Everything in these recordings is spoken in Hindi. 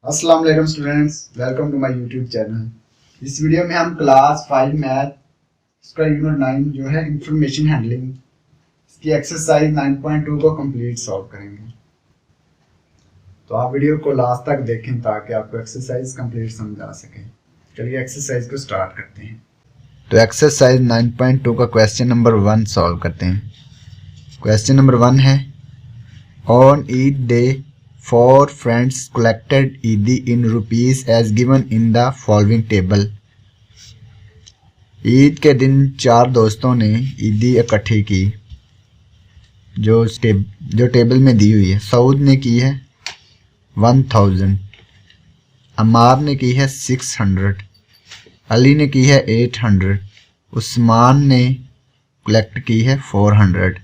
अस्सलाम वालेकुम students, welcome to my YouTube channel. इस वीडियो में हम क्लास 5 मैथ इसका यूनिट 9 जो है इंफॉर्मेशन हैंडलिंग इसकी एक्सरसाइज 9.2 को कंप्लीट सॉल्व करेंगे। तो आप वीडियो को लास्ट तक देखें ताकि आपको एक्सरसाइज कंप्लीट समझ आ सके। चलिए एक्सरसाइज को स्टार्ट करते हैं। तो एक्सरसाइज 9.2 का क्वेश्चन नंबर 1 सॉल्व करते हैं। क्वेश्चन नंबर 1 है, on Eid day 4 friends collected ईदी in rupees as given in the following table। Eid के दिन 4 दोस्तों ने ईदी इकट्ठी की जो टेबल में दी हुई है। सऊद ने की है 1000, अमार ने की है 600, अली ने की है 800, उस्मान ने कलेक्ट की है 400।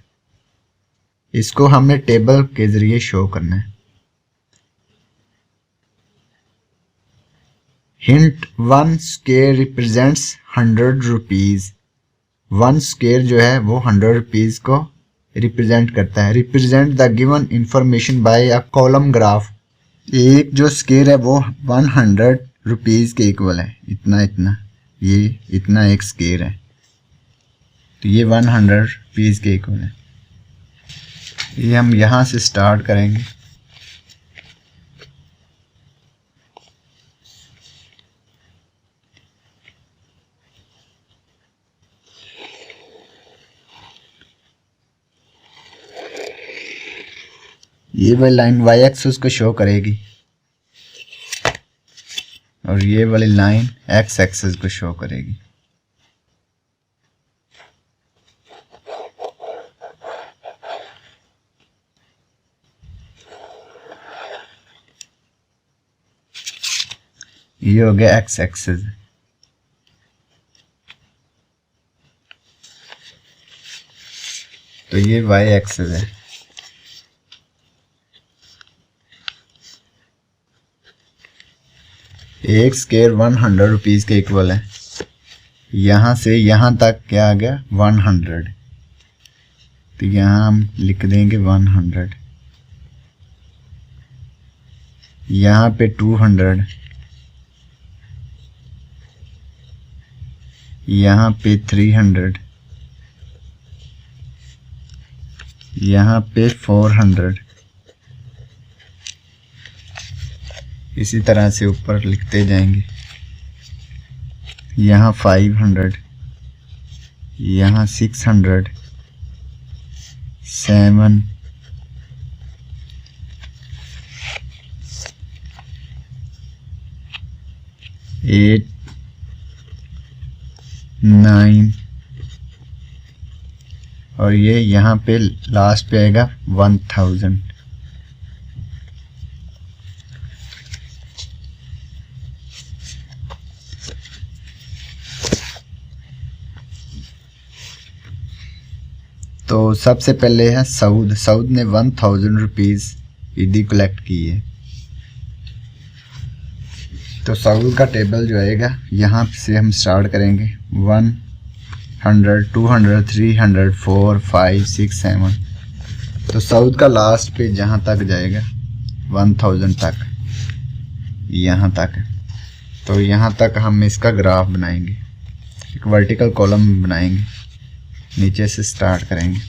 इसको हमने टेबल के ज़रिए शो करना है। Hint, 1 square represents 100 rupees. 1 square जो है वो 100 रुपीज़ को रिप्रेजेंट करता है। Represent the given information bye a column graph. एक जो स्क्वायर है वो 100 रुपीज़ के इक्वल है। इतना ये इतना एक स्क्वायर है, तो ये 100 रुपीज़ के इक्वल है। ये हम यहाँ से स्टार्ट करेंगे। ये वाली लाइन वाई एक्सिस को शो करेगी और ये वाली लाइन एक्स एक्सिस को शो करेगी। ये हो गया एक्स एक्सिस। तो ये वाई एक्सिस है। एक स्क्वायर 100 रुपीज़ के इक्वल है। यहाँ से यहाँ तक क्या आ गया 100, तो यहाँ हम लिख देंगे 100। यहाँ पे 200, यहाँ पे 300, यहाँ पे 400। इसी तरह से ऊपर लिखते जाएंगे। यहाँ 500, यहाँ 600, 7, 8, 9 और ये यहाँ पे लास्ट पे आएगा 1000। तो सबसे पहले है सऊद ने 1000 रुपीज़ ईदी कलेक्ट की है। तो सऊद का टेबल जो आएगा यहाँ से हम स्टार्ट करेंगे। 100, 200, 300, 4, 5, 6, 7। तो सऊद का लास्ट पे जहाँ तक जाएगा 1000 तक, यहाँ तक। तो यहाँ तक हम इसका ग्राफ बनाएंगे, एक वर्टिकल कॉलम बनाएंगे, नीचे से स्टार्ट करेंगे।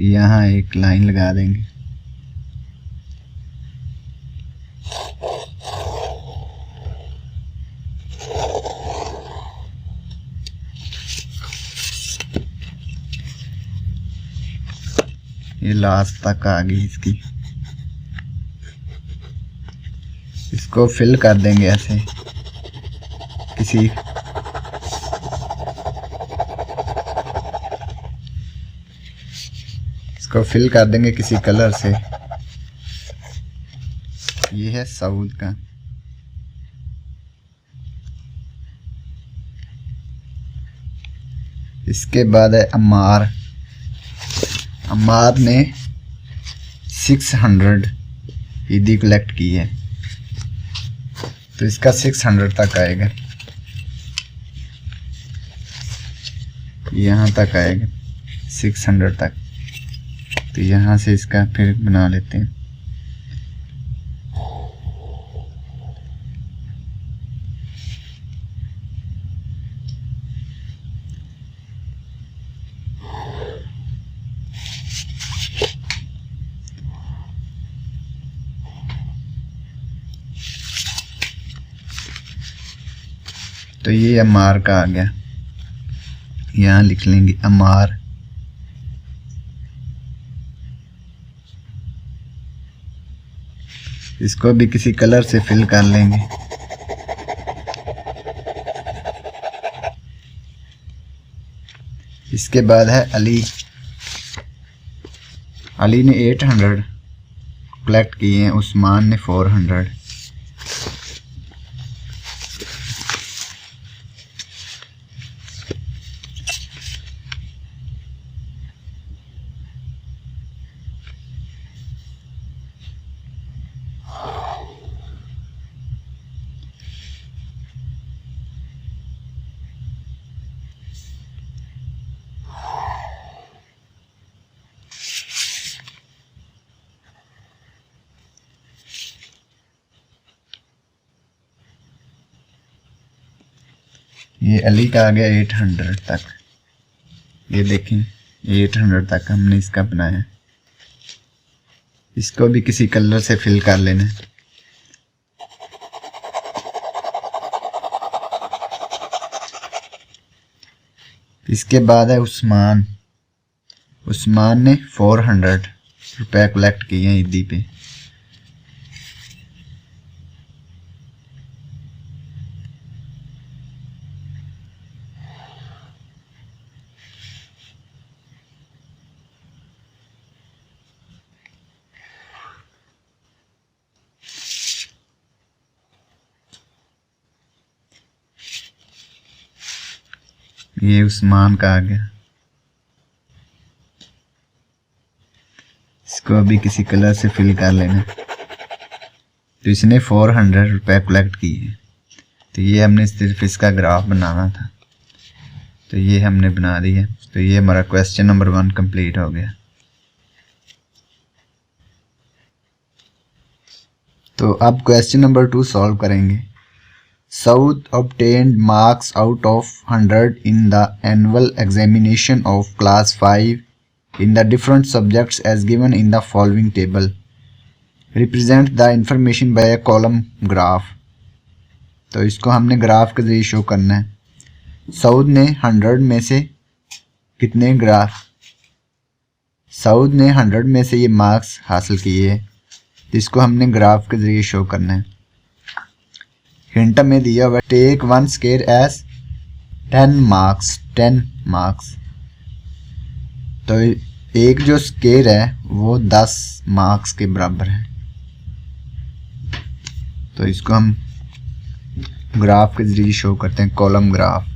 यहाँ एक लाइन लगा देंगे। ये लास्ट तक आ गई इसकी। इसको फिल कर देंगे ऐसे इसको फिल कर देंगे किसी कलर से। ये है सऊद का। इसके बाद है अम्मार ने 600 ईदी कलेक्ट की है, तो इसका 600 तक आएगा। यहाँ तक आएगा 600 तक। तो यहाँ से इसका फिर बना लेते हैं। तो ये अमार का आ गया, यहाँ लिख लेंगे अमार। इसको भी किसी कलर से फिल कर लेंगे। इसके बाद है अली। अली ने 800 कलेक्ट किए हैं, उस्मान ने 400। ये अली का आ गया 800 तक। ये देखें 800 तक हमने इसका बनाया। इसको भी किसी कलर से फिल कर लेना। इसके बाद है उस्मान। उस्मान ने 400 रुपए कलेक्ट किए हैं ईदी पे। ये उस्मान का आ गया। इसको अभी किसी कलर से फिल कर लेना। तो इसने 400 रुपए कलेक्ट किए। तो ये हमने सिर्फ इसका ग्राफ बनाना था, तो ये हमने बना दिया। तो ये हमारा क्वेश्चन नंबर 1 कंप्लीट हो गया। तो अब क्वेश्चन नंबर 2 सॉल्व करेंगे। Saud obtained marks out of 100 in the annual examination of class 5 in the different subjects as given in the following table. Represent the information by a column graph. तो इसको हमने ग्राफ के जरिए शो करना है। सऊद ने 100 में से कितने सऊद ने 100 में से ये मार्क्स हासिल किए हैं। इसको हमने ग्राफ के जरिए शो करना है। हिंट में दिया हुआ टेक 1 स्केयर एज 10 मार्क्स। तो एक जो स्केयर है वो 10 मार्क्स के बराबर है। तो इसको हम ग्राफ के जरिए शो करते हैं, कॉलम ग्राफ।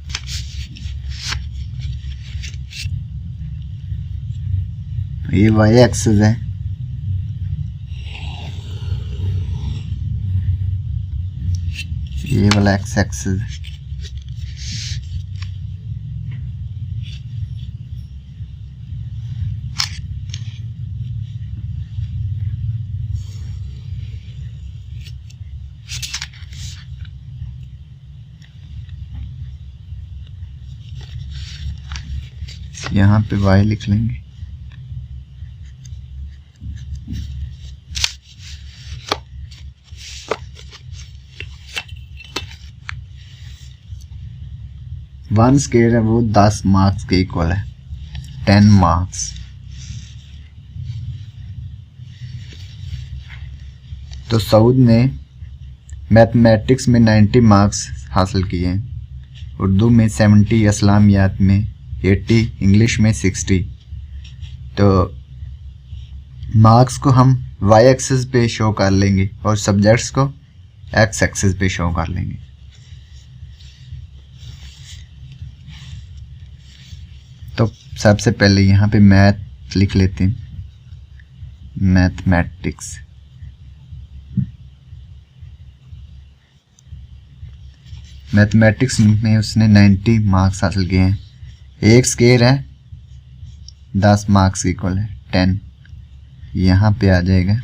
ये वाई एक्सिस है, ये वाला एक्स एक्सिस। यहाँ पे y लिख लेंगे। वन स्केयर है वो 10 मार्क्स के इक्वल है, 10 मार्क्स। तो सऊद ने मैथमेटिक्स में 90 मार्क्स हासिल किए हैं, उर्दू में 70, इस्लामियात में 80, इंग्लिश में 60। तो मार्क्स को हम वाई एक्सिस पे शो कर लेंगे और सब्जेक्ट्स को एक्स एक्सिस पे शो कर लेंगे। तो सबसे पहले यहाँ पे मैथ लिख लेते हैं, मैथमेटिक्स। मैथमेटिक्स में उसने 90 मार्क्स हासिल किए हैं। एक स्केयर है 10 मार्क्स इक्वल है 10। यहाँ पे आ जाएगा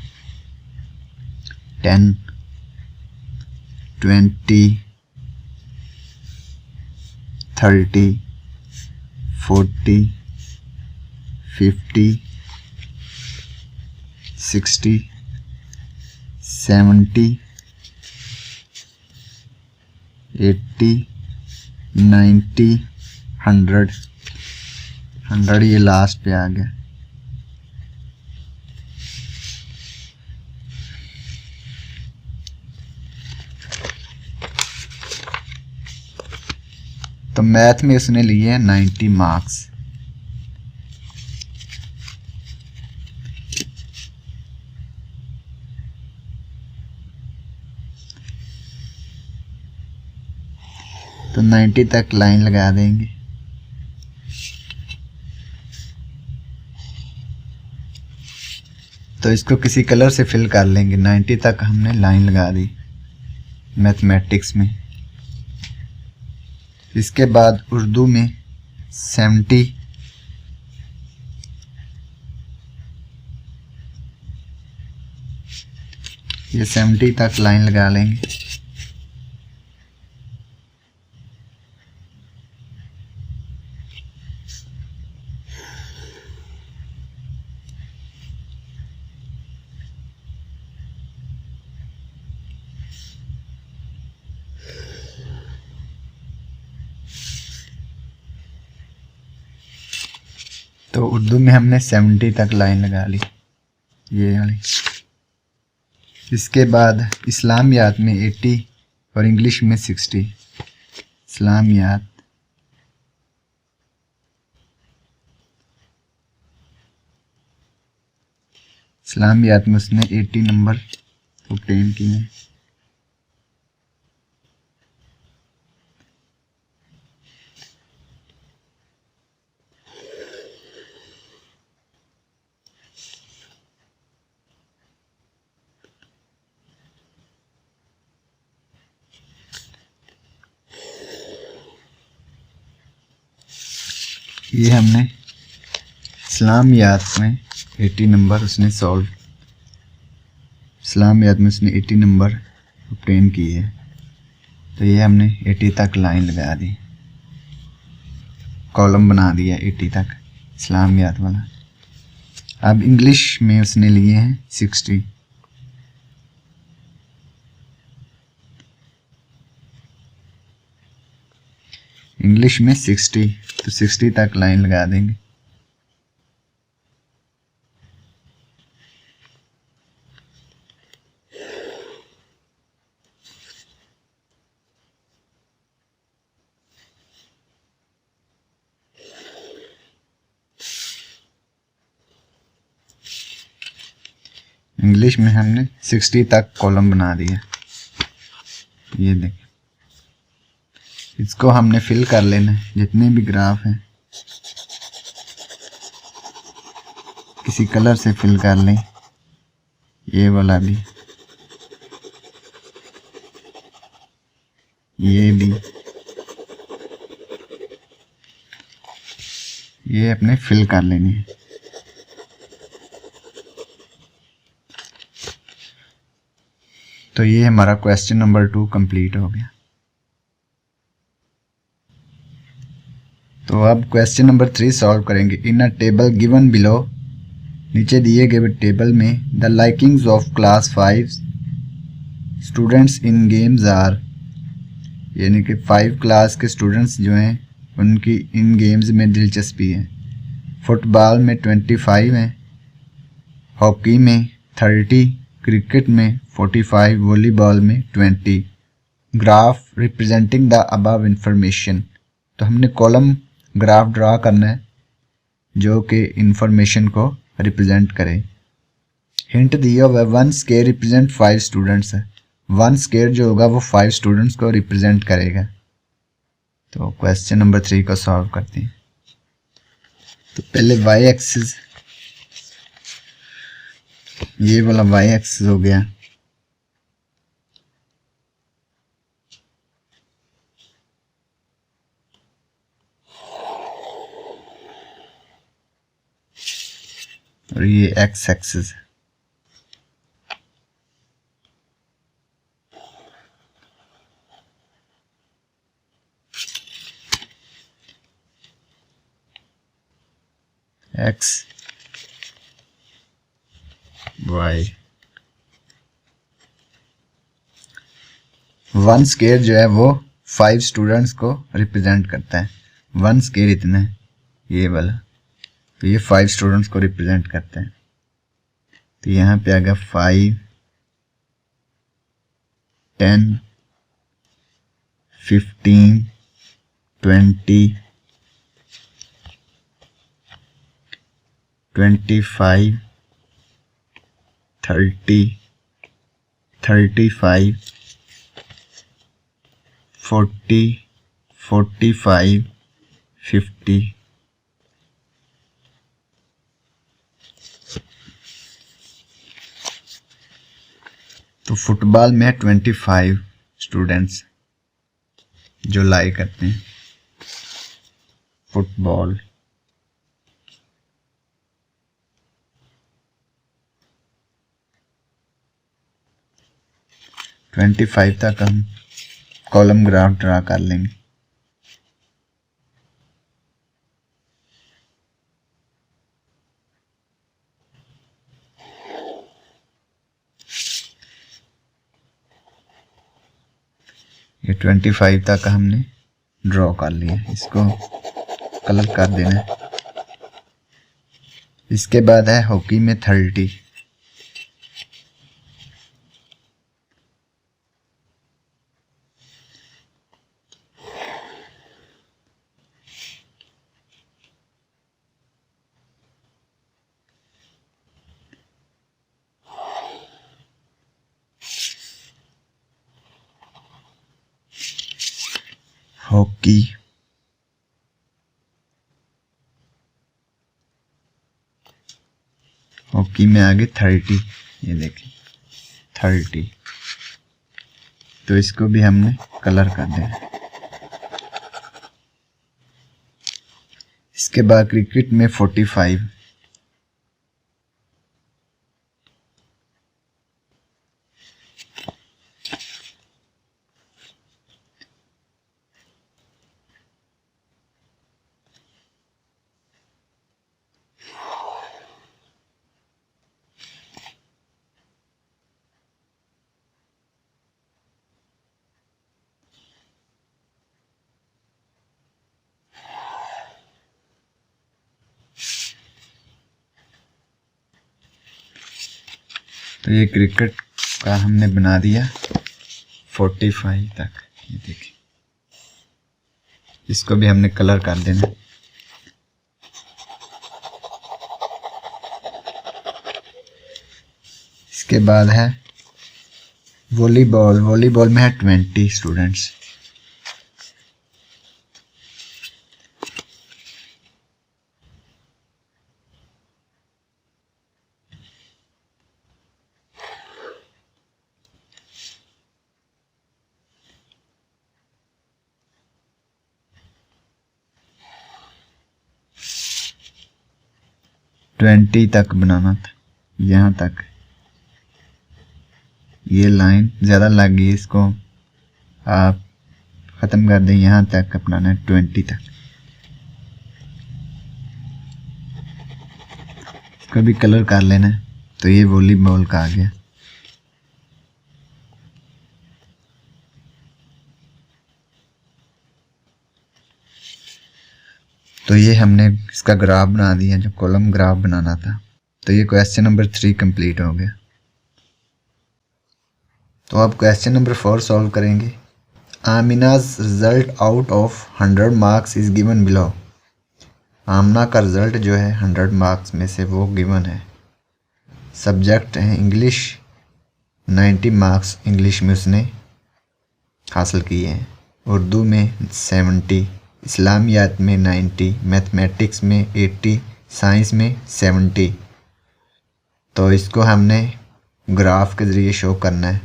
10, 20, 30, 40, 50, 60, 70, 80, 90, 100 ये लास्ट पे आ गया। तो मैथ में उसने लिए हैं 90 मार्क्स। तो 90 तक लाइन लगा देंगे। तो इसको किसी कलर से फिल कर लेंगे। 90 तक हमने लाइन लगा दी मैथमेटिक्स में। इसके बाद उर्दू में 70, ये 70 तक लाइन लगा लेंगे। तो उर्दू में हमने 70 तक लाइन लगा ली, ये वाली। इसके बाद इस्लामियात में 80 और इंग्लिश में 60। इस्लामियात में उसने 80 नंबर ऑब्टेन किए हैं। ये हमने इस्लामियात में 80 नंबर उसने सॉल्व, इस्लामियात में उसने 80 नंबर ऑब्टेन किए हैं। तो ये हमने 80 तक लाइन लगा दी, कॉलम बना दिया 80 तक इस्लामियात वाला। अब इंग्लिश में उसने लिए हैं 60। इंग्लिश में 60, तो 60 तक लाइन लगा देंगे। इंग्लिश में हमने 60 तक कॉलम बना दिया। ये देखें, इसको हमने फिल कर लेना है। जितने भी ग्राफ हैं किसी कलर से फिल कर लें। ये वाला भी, ये भी, ये अपने फिल कर लेने हैं। तो ये हमारा क्वेश्चन नंबर 2 कंप्लीट हो गया। तो अब क्वेश्चन नंबर 3 सॉल्व करेंगे। In a table given below, नीचे दिए गए टेबल में the likings of class 5 students in games are, यानी कि 5 क्लास के स्टूडेंट्स जो हैं उनकी इन गेम्स में दिलचस्पी है। फुटबॉल में 25 हैं, हॉकी में 30, क्रिकेट में 45, वॉलीबॉल में 20। Graph representing the above information, तो हमने कॉलम ग्राफ ड्रा करना है जो कि इंफॉर्मेशन को रिप्रेजेंट करे। हिंट दिया हुआ है 1 स्क्वायर रिप्रेजेंट 5 स्टूडेंट्स है। 1 स्क्वायर जो होगा वो 5 स्टूडेंट्स को रिप्रेजेंट करेगा। तो क्वेश्चन नंबर 3 को सॉल्व करते हैं। तो पहले वाई एक्सिस, ये वाला वाई एक्सिस हो गया। और ये x axis. X y. One square जो है वो 5 स्टूडेंट्स को रिप्रेजेंट करता है। वन स्केयर इतना है, ये वाला, तो ये 5 स्टूडेंट्स को रिप्रेजेंट करते हैं। तो यहाँ पे आ गया 5, 10, 15, 20, 25, 30, 35, 40, 45, 50। तो फुटबॉल में 25 स्टूडेंट्स जो लाइक करते हैं फुटबॉल। ट्वेंटी 25 तक हम कॉलम ग्राफ ड्रा कर लेंगे। ये 25 तक हमने ड्रॉ कर लिया, इसको कलर कर देना है। इसके बाद है हॉकी में 30। हॉकी हॉकी में आगे 30, ये देखिए 30। तो इसको भी हमने कलर कर देना। इसके बाद क्रिकेट में 45। तो ये क्रिकेट का हमने बना दिया 45 तक, ये देखिए। इसको भी हमने कलर कर देना। इसके बाद है वॉलीबॉल। वॉलीबॉल में है 20 स्टूडेंट्स। ट्वेंटी तक बनाना था, यहाँ तक। ये लाइन ज़्यादा लग गई, इसको आप ख़त्म कर दें। यहाँ तक अपनाना है 20 तक। इसको भी कलर कर लेना है। तो ये वॉलीबॉल का आ गया। तो ये हमने इसका ग्राफ बना दिया, जो कॉलम ग्राफ बनाना था। तो ये क्वेश्चन नंबर 3 कंप्लीट हो गया। तो अब क्वेश्चन नंबर 4 सॉल्व करेंगे। Amina's result out of 100 marks is given below. Amna का रिजल्ट जो है 100 मार्क्स में से वो गिवन है। सब्जेक्ट है इंग्लिश, 90 मार्क्स इंग्लिश में उसने हासिल किए हैं। उर्दू में 70, इस्लामियात में 90, मैथमेटिक्स में 80, साइंस में 70। तो इसको हमने ग्राफ के ज़रिए शो करना है।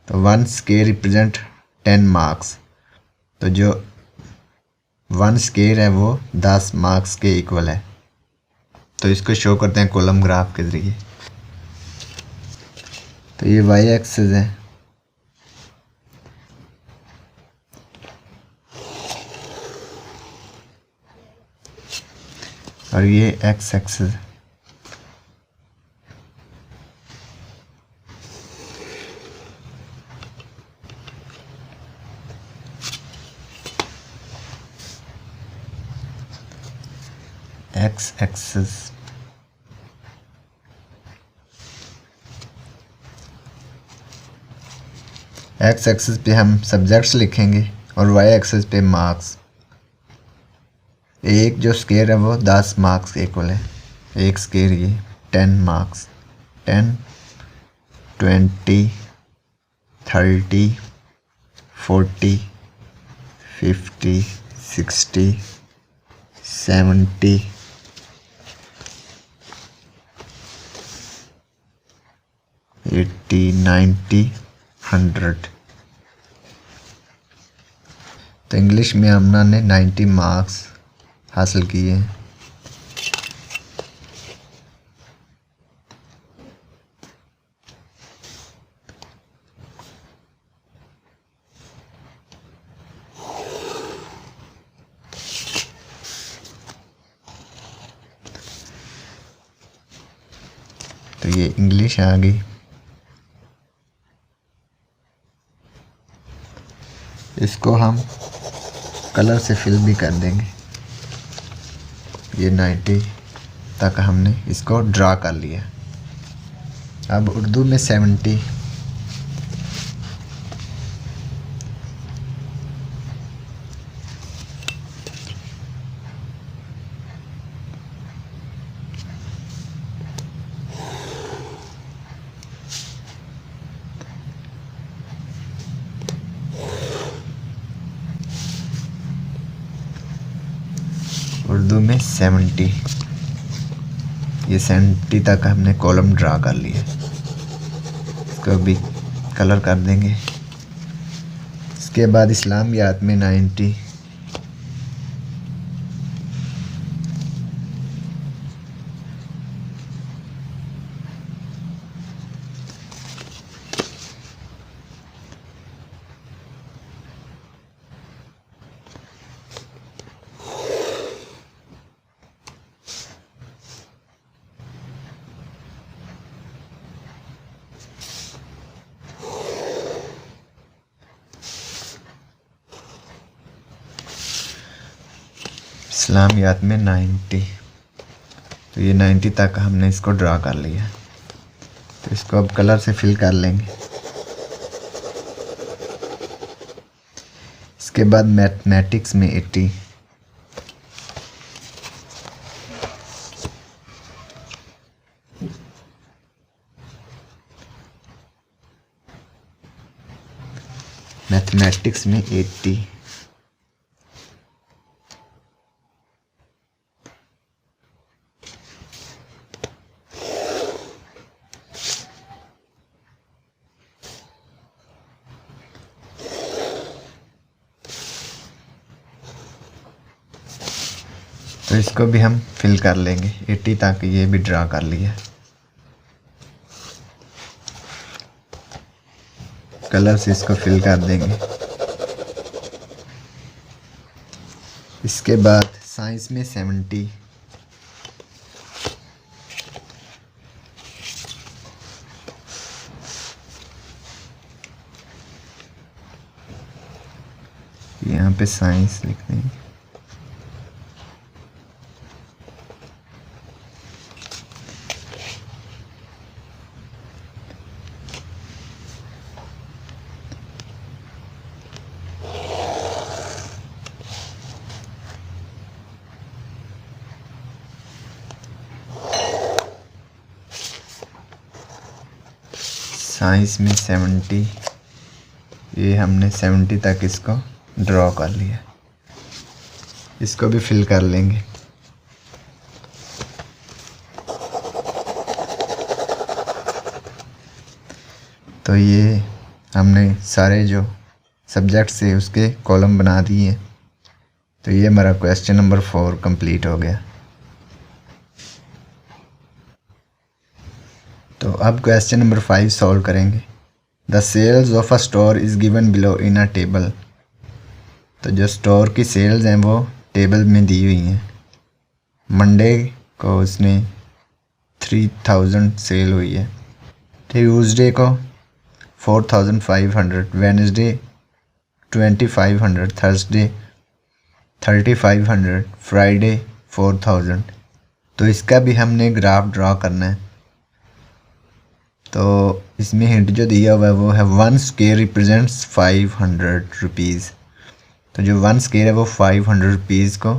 तो 1 स्केयर रिप्रेजेंट 10 मार्क्स। तो जो 1 स्केयर है वो 10 मार्क्स के इक्वल है। तो इसको शो करते हैं कॉलम ग्राफ के ज़रिए। तो ये वाई एक्सिस है और ये x axis. X axis x axis पे हम सब्जेक्ट्स लिखेंगे और वाई एक्सिस पे मार्क्स। एक जो स्केयर है वो 10 मार्क्स के इक्वल है। एक स्केयर ये 10 मार्क्स, 10, 20, 30, 40, 50, 60, 70, 80, 90, 100। तो इंग्लिश में आमना ने 90 मार्क्स हासिल किए हैं। तो ये इंग्लिश आ गई। इसको हम कलर से फिल भी कर देंगे। ये 90 तक हमने इसको ड्रा कर लिया। अब उर्दू में 70, उर्दू में 70, ये 70 तक हमने कॉलम ड्रा कर लिया। इसको भी कलर कर देंगे। इसके बाद इस्लामियात में 90, इस्लामियात में 90। तो ये 90 तक हमने इसको ड्रा कर लिया। तो इसको अब कलर से फिल कर लेंगे। इसके बाद मैथमेटिक्स में 80, मैथमेटिक्स में 80, तो इसको भी हम फिल कर लेंगे। 80 तक ये भी ड्रा कर लिया। कलर से इसको फिल कर देंगे। इसके बाद साइंस में 70, यहाँ पे साइंस लिख देंगे। साइंस में 70, ये हमने 70 तक इसको ड्रॉ कर लिया। इसको भी फिल कर लेंगे। तो ये हमने सारे जो सब्जेक्ट से उसके कॉलम बना दिए। तो ये हमारा क्वेश्चन नंबर 4 कंप्लीट हो गया। अब क्वेश्चन नंबर 5 सॉल्व करेंगे। The sales of a store is given below in a table. तो जो स्टोर की सेल्स हैं वो टेबल में दी हुई हैं। मंडे को उसने 3000 सेल हुई है, ट्यूसडे को 4500, वेडनेसडे 2500, थर्सडे 3500, फ्राइडे 4000। तो इसका भी हमने ग्राफ ड्रा करना है। तो इसमें हिंट जो दिया हुआ है वो है 1 स्क्वायर रिप्रेजेंट्स 500 रुपीज़। तो जो 1 स्क्वायर है वो 500 रुपीज़ को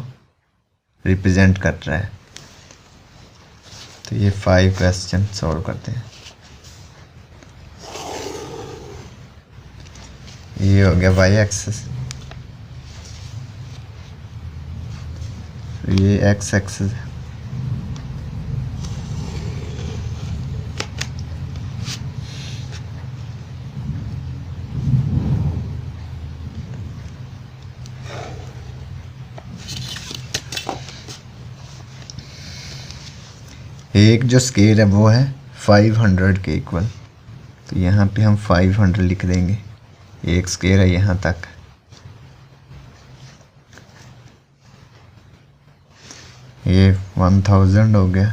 रिप्रेजेंट कर रहा है। तो ये 5 क्वेश्चन सॉल्व करते हैं। ये हो गया वाई एक्सिस, ये एक्स एक्सिस है। एक जो स्केल है वो है 500 के इक्वल। तो यहाँ पे हम 500 लिख देंगे। एक स्केल है यहाँ तक। ये 1000 हो गया।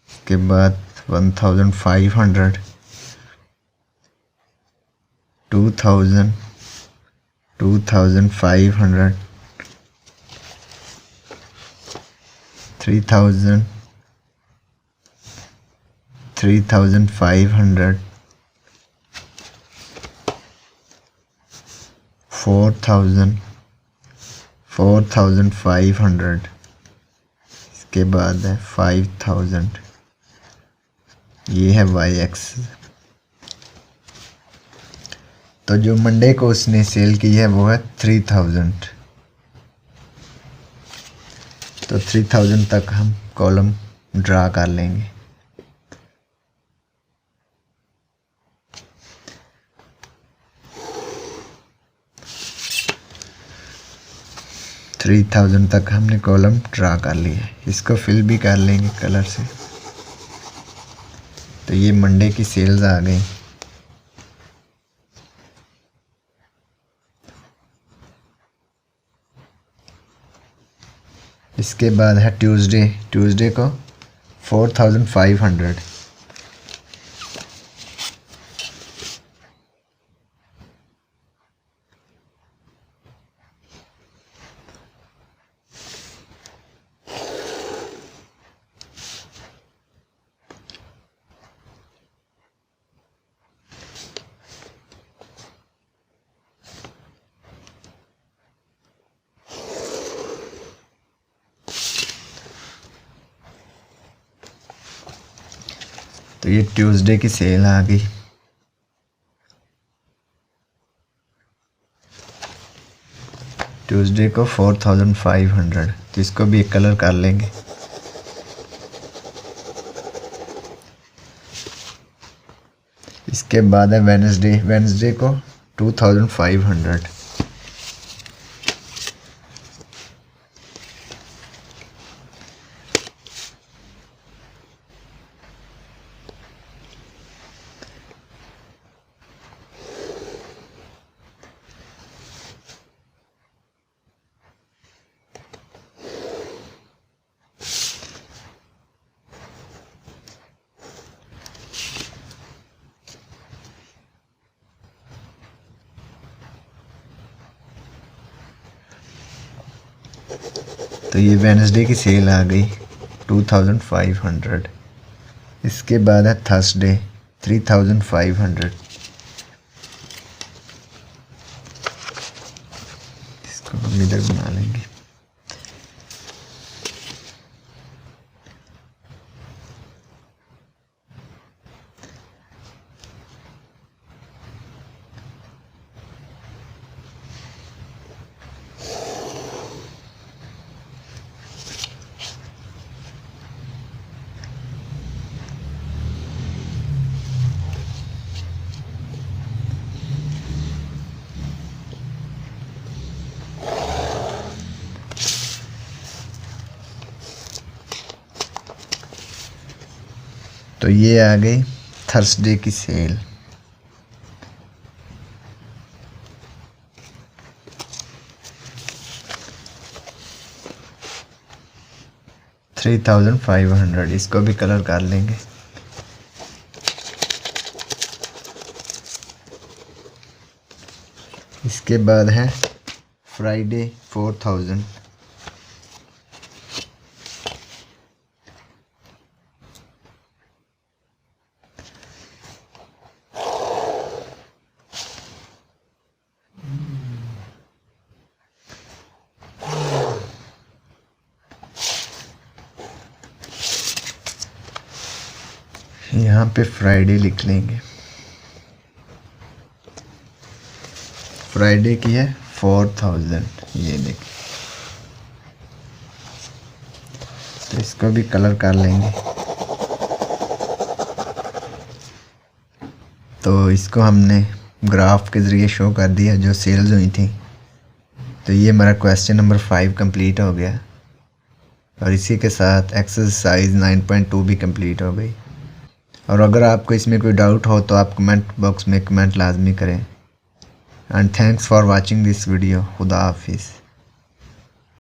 इसके बाद 1500, 2000, 2500, 3000, 3500, 4000, 4500, इसके बाद है 5000। ये है वाई एक्सिस। तो जो मंडे को उसने सेल की है वो है 3000। तो 3000 तक हम कॉलम ड्रा कर लेंगे। थ्री 3000 तक हमने कॉलम ड्रा कर लिया। इसको फिल भी कर लेंगे कलर से। तो ये मंडे की सेल्स आ गई। इसके बाद है ट्यूसडे। ट्यूसडे को 4500। तो ये ट्यूसडे की सेल आ गई। ट्यूसडे को 4500। तो इसको भी एक कलर कर लेंगे। इसके बाद है वेडनेसडे। वेडनेसडे को 2500। तो ये वेडनेसडे की सेल आ गई 2500। इसके बाद है थर्सडे 3500। इसको हम इधर बना लेंगे। तो ये आ गई थर्सडे की सेल। $3,500, इसको भी कलर कर लेंगे। इसके बाद है फ्राइडे 4000। यहाँ पे फ्राइडे लिख लेंगे। फ्राइडे की है 4000, ये देखिए। तो इसको भी कलर कर लेंगे। तो इसको हमने ग्राफ के ज़रिए शो कर दिया जो सेल्स हुई थी। तो ये हमारा क्वेश्चन नंबर 5 कंप्लीट हो गया और इसी के साथ एक्सरसाइज 9.2 भी कंप्लीट हो गई। और अगर आपको इसमें कोई डाउट हो तो आप कमेंट बॉक्स में कमेंट लाजमी करें। And thanks for watching this video. खुदा हाफिज़।